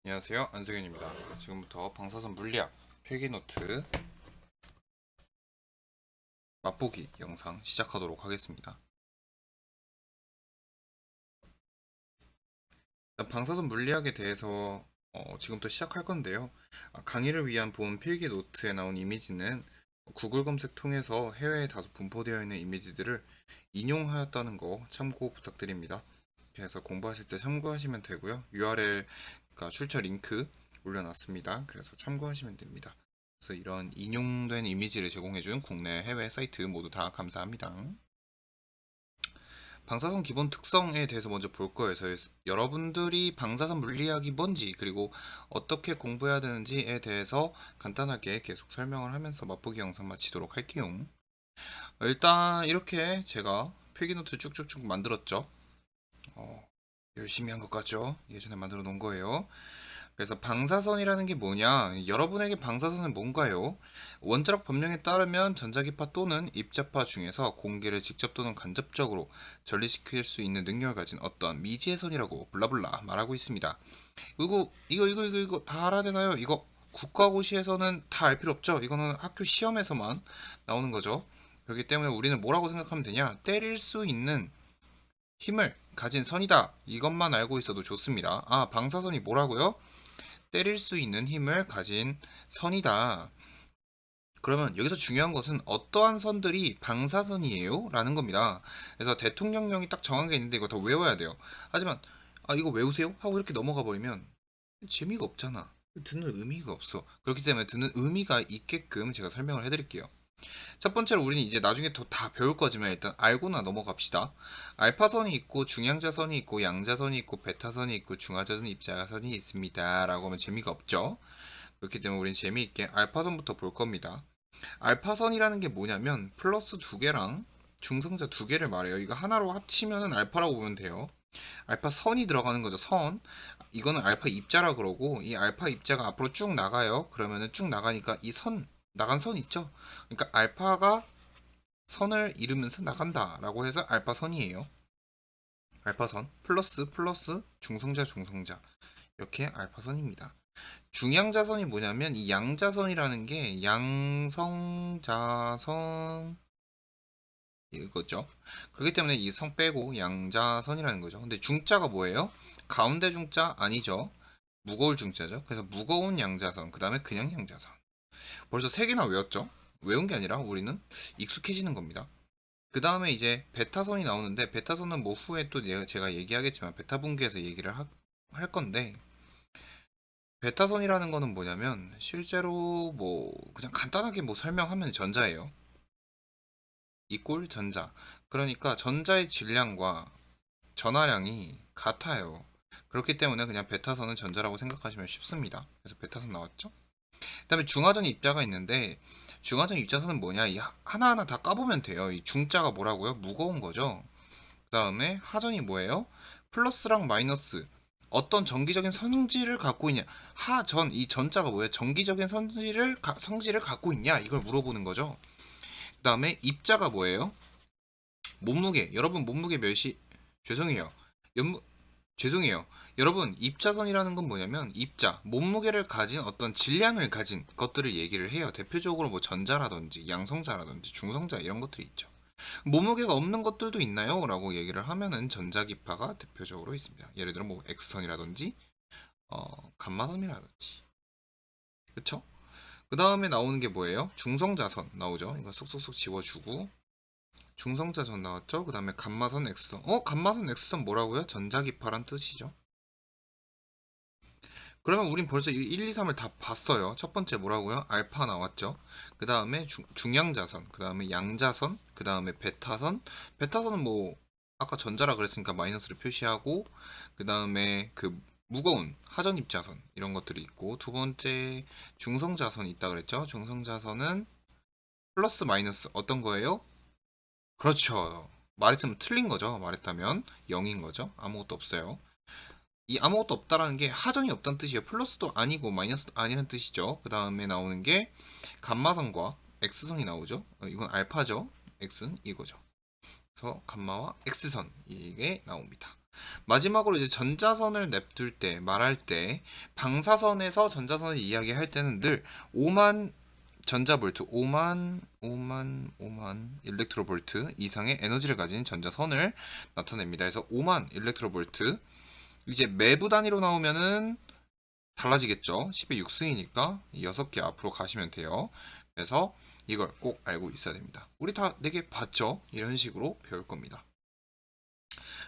안녕하세요, 안승현입니다. 지금부터 방사선 물리학 필기노트 맛보기 영상 시작하도록 하겠습니다. 일단 방사선 물리학에 대해서 지금부터 시작할 건데요. 강의를 위한 본 필기노트에 나온 이미지는 구글 검색 통해서 해외에 다수 분포되어 있는 이미지들을 인용하였다는 거 참고 부탁드립니다. 그래서 공부하실 때 참고하시면 되고요. URL, 그러니까 출처 링크 올려놨습니다. 그래서 참고하시면 됩니다. 그래서 이런 인용된 이미지를 제공해준 국내 해외 사이트 모두 다 감사합니다. 방사선 기본 특성에 대해서 먼저 볼 거예요. 그래서 여러분들이 방사선 물리학이 뭔지 그리고 어떻게 공부해야 되는지에 대해서 간단하게 계속 설명을 하면서 맛보기 영상 마치도록 할게요. 일단 이렇게 제가 필기노트 쭉쭉쭉 만들었죠. 열심히 한 것 같죠? 예전에 만들어 놓은 거예요. 그래서 방사선이라는 게 뭐냐? 여러분에게 방사선은 뭔가요? 원자력 법령에 따르면 전자기파 또는 입자파 중에서 공기를 직접 또는 간접적으로 전리시킬 수 있는 능력을 가진 어떤 미지의 선이라고 블라블라 말하고 있습니다. 이거 다 알아야 되나요? 이거 국가고시에서는 다 알 필요 없죠? 이거는 학교 시험에서만 나오는 거죠. 그렇기 때문에 우리는 뭐라고 생각하면 되냐? 때릴 수 있는 힘을 가진 선이다. 이것만 알고 있어도 좋습니다. 방사선이 뭐라고요? 때릴 수 있는 힘을 가진 선이다. 그러면 여기서 중요한 것은 어떠한 선들이 방사선이에요? 라는 겁니다. 그래서 대통령령이 딱 정한 게 있는데 이거 더 외워야 돼요. 하지만 이거 외우세요? 하고 이렇게 넘어가 버리면 재미가 없잖아. 듣는 의미가 없어. 그렇기 때문에 듣는 의미가 있게끔 제가 설명을 해드릴게요. 첫 번째로 우리는 이제 나중에 더 다 배울 거지만 일단 알고나 넘어갑시다. 알파선이 있고 중향자선이 있고 양자선이 있고 베타선이 있고 중하자선 입자선이 있습니다. 라고 하면 재미가 없죠. 그렇기 때문에 우리는 재미있게 알파선부터 볼 겁니다. 알파선이라는 게 뭐냐면 플러스 두 개랑 중성자 두 개를 말해요. 이거 하나로 합치면은 알파라고 보면 돼요. 알파선이 들어가는 거죠. 선. 이거는 알파 입자라 그러고 이 알파 입자가 앞으로 쭉 나가요. 그러면은 쭉 나가니까 이 선, 나간 선 있죠. 그러니까 알파가 선을 이루면서 나간다라고 해서 알파선이에요. 알파선 플러스 중성자 이렇게 알파선입니다. 중양자선이 뭐냐면 이 양자선이라는 게 양성자선 이거죠. 그렇기 때문에 이 성 빼고 양자선이라는 거죠. 근데 중자가 뭐예요? 가운데 중자 아니죠. 무거울 중자죠. 그래서 무거운 양자선, 그 다음에 그냥 양자선. 벌써 세 개나 외웠죠? 외운 게 아니라 우리는 익숙해지는 겁니다. 그 다음에 이제 베타선이 나오는데 베타선은 뭐 후에 또 제가 얘기하겠지만 베타 분기에서 얘기를 할 건데 베타선이라는 거는 뭐냐면 실제로 뭐 그냥 간단하게 뭐 설명하면 전자예요. 이꼴 전자. 그러니까 전자의 질량과 전하량이 같아요. 그렇기 때문에 그냥 베타선은 전자라고 생각하시면 쉽습니다. 그래서 베타선 나왔죠? 그다음에 중화전 입자가 있는데 중화전 입자선은 뭐냐? 이 하나하나 다 까보면 돼요. 이 중자가 뭐라고요? 무거운 거죠. 그다음에 하전이 뭐예요? 플러스랑 마이너스 어떤 정기적인 성질을 갖고 있냐? 하전 이 전자가 뭐예요? 정기적인 성질을 갖고 있냐? 이걸 물어보는 거죠. 그다음에 입자가 뭐예요? 몸무게. 여러분 몸무게 몇이 죄송해요. 연무 죄송해요. 여러분, 입자선이라는 건 뭐냐면, 입자, 몸무게를 가진 어떤 질량을 가진 것들을 얘기를 해요. 대표적으로 뭐 전자라든지, 양성자라든지, 중성자 이런 것들이 있죠. 몸무게가 없는 것들도 있나요? 라고 얘기를 하면은 전자기파가 대표적으로 있습니다. 예를 들어 뭐 X선이라든지, 감마선이라든지. 그쵸? 그 다음에 나오는 게 뭐예요? 중성자선 나오죠. 이거 쏙쏙쏙 지워주고. 중성자선 나왔죠? 그 다음에 감마선 X선. 감마선 X선 뭐라고요? 전자기파란 뜻이죠. 그러면 우린 벌써 1, 2, 3을 다 봤어요. 첫 번째 뭐라고요? 알파 나왔죠. 그 다음에 중양자선, 그 다음에 양자선, 그 다음에 베타선. 베타선은 뭐 아까 전자라 그랬으니까 마이너스를 표시하고 그 다음에 그 무거운 하전입자선 이런 것들이 있고 두 번째 중성자선이 있다 그랬죠. 중성자선은 플러스 마이너스 어떤 거예요? 그렇죠. 말했으면 틀린 거죠. 말했다면 0인 거죠. 아무것도 없어요. 이 아무것도 없다라는 게 하전이 없다는 뜻이에요. 플러스도 아니고 마이너스도 아니라는 뜻이죠. 그 다음에 나오는 게 감마선과 X선이 나오죠. 이건 알파죠. X는 이거죠. 그래서 감마와 X선 이게 나옵니다. 마지막으로 이제 전자선을 냅둘 때, 말할 때, 방사선에서 전자선을 이야기할 때는 늘 5만 전자볼트, 5만 일렉트로볼트 이상의 에너지를 가진 전자선을 나타냅니다. 그래서 5만 일렉트로볼트. 이제 매부 단위로 나오면은 달라지겠죠. 10의 6승이니까 6개 앞으로 가시면 돼요. 그래서 이걸 꼭 알고 있어야 됩니다. 우리 다 4개 봤죠? 이런 식으로 배울 겁니다.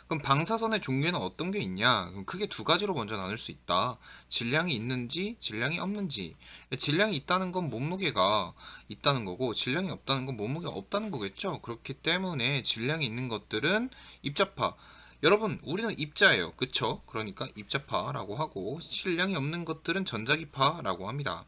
그럼 방사선의 종류에는 어떤 게 있냐? 그럼 크게 두 가지로 먼저 나눌 수 있다. 질량이 있는지, 질량이 없는지. 질량이 있다는 건 몸무게가 있다는 거고, 질량이 없다는 건 몸무게가 없다는 거겠죠? 그렇기 때문에 질량이 있는 것들은 입자파. 여러분, 우리는 입자예요. 그쵸? 그러니까 입자파라고 하고, 질량이 없는 것들은 전자기파라고 합니다.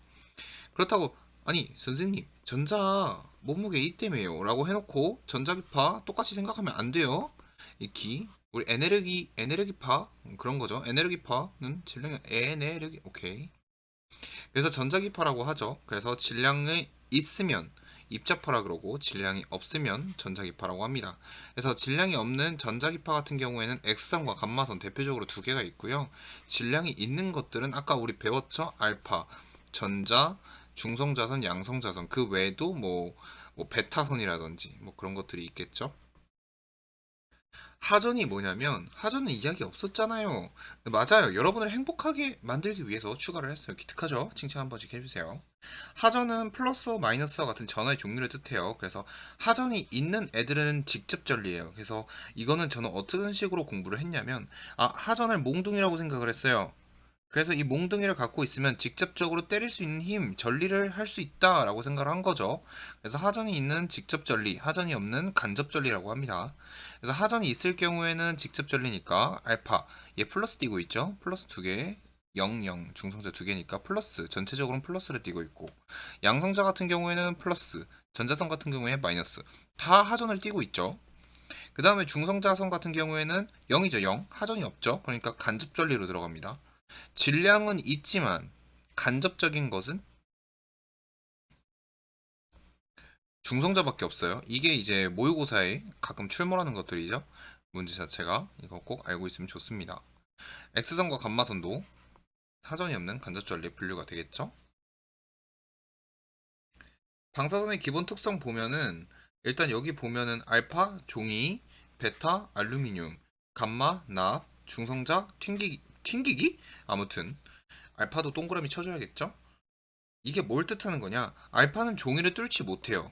그렇다고, 아니, 선생님, 전자 몸무게 이때매요. 라고 해놓고, 전자기파 똑같이 생각하면 안 돼요. 이 기, 우리 에네르기파 그런 거죠. 에네르기파는 질량이 에네르기 오케이. 그래서 전자기파라고 하죠. 그래서 질량이 있으면 입자파라 그러고 질량이 없으면 전자기파라고 합니다. 그래서 질량이 없는 전자기파 같은 경우에는 X선과 감마선 대표적으로 두 개가 있고요. 질량이 있는 것들은 아까 우리 배웠죠. 알파, 전자, 중성자선, 양성자선 그 외에도 뭐 베타선이라든지 뭐 그런 것들이 있겠죠. 하전이 뭐냐면 하전은 이야기 없었잖아요. 맞아요. 여러분을 행복하게 만들기 위해서 추가를 했어요. 기특하죠? 칭찬 한 번씩 해주세요. 하전은 플러스와 마이너스와 같은 전화의 종류를 뜻해요. 그래서 하전이 있는 애들은 직접 전리예요. 그래서 이거는 저는 어떤 식으로 공부를 했냐면 하전을 몽둥이라고 생각을 했어요. 그래서 이 몽둥이를 갖고 있으면 직접적으로 때릴 수 있는 힘, 전리를 할 수 있다라고 생각을 한 거죠. 그래서 하전이 있는 직접 전리, 하전이 없는 간접 전리라고 합니다. 그래서 하전이 있을 경우에는 직접 전리니까 알파, 얘 플러스 띄고 있죠. 플러스 2개, 0, 0, 중성자 2개니까 플러스, 전체적으로는 플러스를 띄고 있고 양성자 같은 경우에는 플러스, 전자성 같은 경우에 마이너스 다 하전을 띄고 있죠. 그 다음에 중성자성 같은 경우에는 0이죠. 0, 하전이 없죠. 그러니까 간접 전리로 들어갑니다. 질량은 있지만 간접적인 것은 중성자밖에 없어요. 이게 이제 모의고사에 가끔 출몰하는 것들이죠. 문제 자체가 이거 꼭 알고 있으면 좋습니다. X선과 감마선도 사전이 없는 간접전리에 분류가 되겠죠. 방사선의 기본 특성 보면은 일단 여기 보면은 알파 종이, 베타 알루미늄, 감마 납, 중성자 튕기기? 아무튼 알파도 동그라미 쳐줘야겠죠. 이게 뭘 뜻하는 거냐? 알파는 종이를 뚫지 못해요.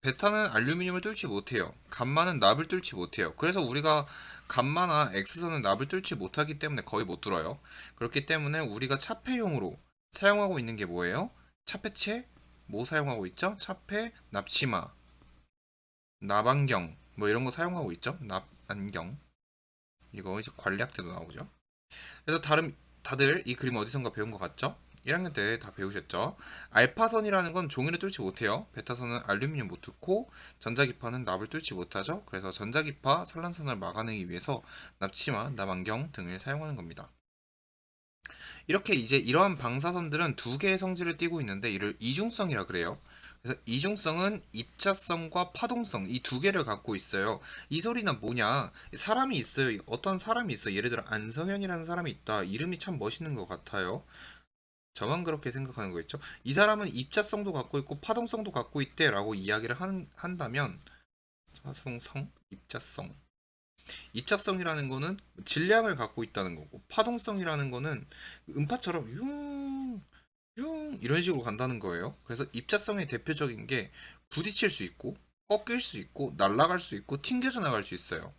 베타는 알루미늄을 뚫지 못해요. 감마는 납을 뚫지 못해요. 그래서 우리가 감마나 X선은 납을 뚫지 못하기 때문에 거의 못 뚫어요. 그렇기 때문에 우리가 차폐용으로 사용하고 있는 게 뭐예요? 차폐체? 뭐 사용하고 있죠? 차폐, 납치마, 납안경 뭐 이런 거 사용하고 있죠? 납안경 이거 이제 관리학 때도 나오죠. 그래서 다들 이 그림 어디선가 배운 것 같죠? 1학년 때 다 배우셨죠? 알파선이라는 건 종이를 뚫지 못해요. 베타선은 알루미늄 못 뚫고 전자기파는 납을 뚫지 못하죠. 그래서 전자기파 산란선을 막아내기 위해서 납치마, 납안경 등을 사용하는 겁니다. 이렇게 이제 이러한 방사선들은 두 개의 성질을 띠고 있는데 이를 이중성이라 그래요. 그래서 이중성은 입자성과 파동성 이 두 개를 갖고 있어요. 이 소리는 뭐냐? 사람이 있어요. 어떤 사람이 있어. 예를 들어 안성현이라는 사람이 있다. 이름이 참 멋있는 것 같아요. 저만 그렇게 생각하는 거겠죠? 이 사람은 입자성도 갖고 있고 파동성도 갖고 있대라고 이야기를 한다면 파동성, 입자성. 입자성이라는 거는 질량을 갖고 있다는 거고 파동성이라는 거는 음파처럼 융 이런 식으로 간다는 거예요. 그래서 입자성의 대표적인 게 부딪힐 수 있고 꺾일 수 있고 날아갈 수 있고 튕겨져 나갈 수 있어요.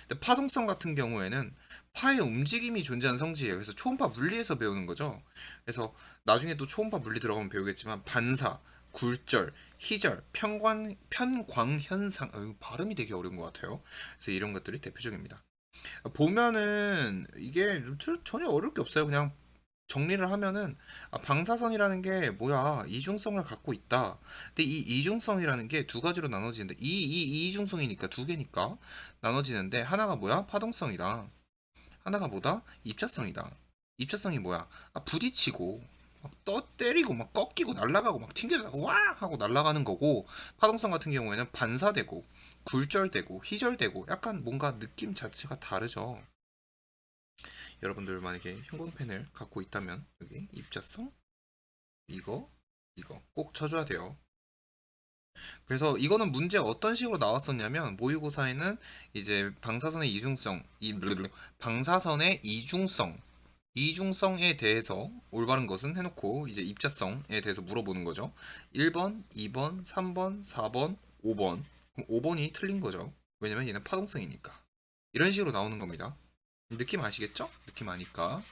근데 파동성 같은 경우에는 파의 움직임이 존재하는 성질이에요. 그래서 초음파 물리에서 배우는 거죠. 그래서 나중에 또 초음파 물리 들어가면 배우겠지만 반사, 굴절, 희절, 편광 현상, 발음이 되게 어려운 것 같아요. 그래서 이런 것들이 대표적입니다. 보면은 이게 전혀 어려울 게 없어요. 그냥 정리를 하면은 방사선이라는 게 뭐야 이중성을 갖고 있다. 근데 이 이중성이라는 게 두 가지로 나눠지는데 이 이중성이니까 두 개니까 나눠지는데 하나가 뭐야 파동성이다. 하나가 뭐다 입자성이다. 입자성이 뭐야 부딪히고 막 때리고 막 꺾이고 날아가고 막 튕겨져고 와 하고 날아가는 거고 파동성 같은 경우에는 반사되고 굴절되고 희절되고 약간 뭔가 느낌 자체가 다르죠. 여러분들 만약에 형광펜을 갖고 있다면 여기 입자성 이거 꼭 쳐줘야 돼요. 그래서 이거는 문제 어떤 식으로 나왔었냐면 모의고사에는 이제 방사선의 이중성 방사선의 이중성에 대해서 올바른 것은 해놓고 이제 입자성에 대해서 물어보는 거죠. 1번, 2번, 3번, 4번, 5번. 그럼 5번이 틀린 거죠. 왜냐면 얘는 파동성이니까. 이런 식으로 나오는 겁니다. 느낌 아시겠죠? 느낌 아니까.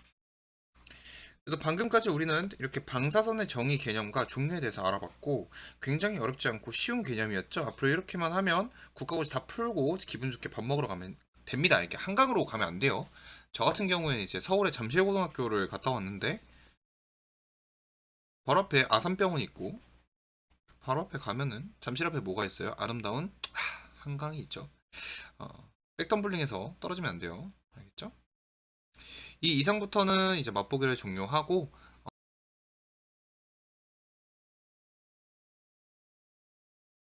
그래서 방금까지 우리는 이렇게 방사선의 정의 개념과 종류에 대해서 알아봤고 굉장히 어렵지 않고 쉬운 개념이었죠. 앞으로 이렇게만 하면 국가고시 다 풀고 기분 좋게 밥 먹으러 가면 됩니다. 이렇게 한강으로 가면 안 돼요. 저 같은 경우에는 이제 서울의 잠실고등학교를 갔다 왔는데 바로 앞에 아산병원 있고 바로 앞에 가면은 잠실 앞에 뭐가 있어요? 아름다운 한강이 있죠. 백덤블링에서 떨어지면 안 돼요. 알겠죠? 이 이상부터는 이제 맛보기를 종료하고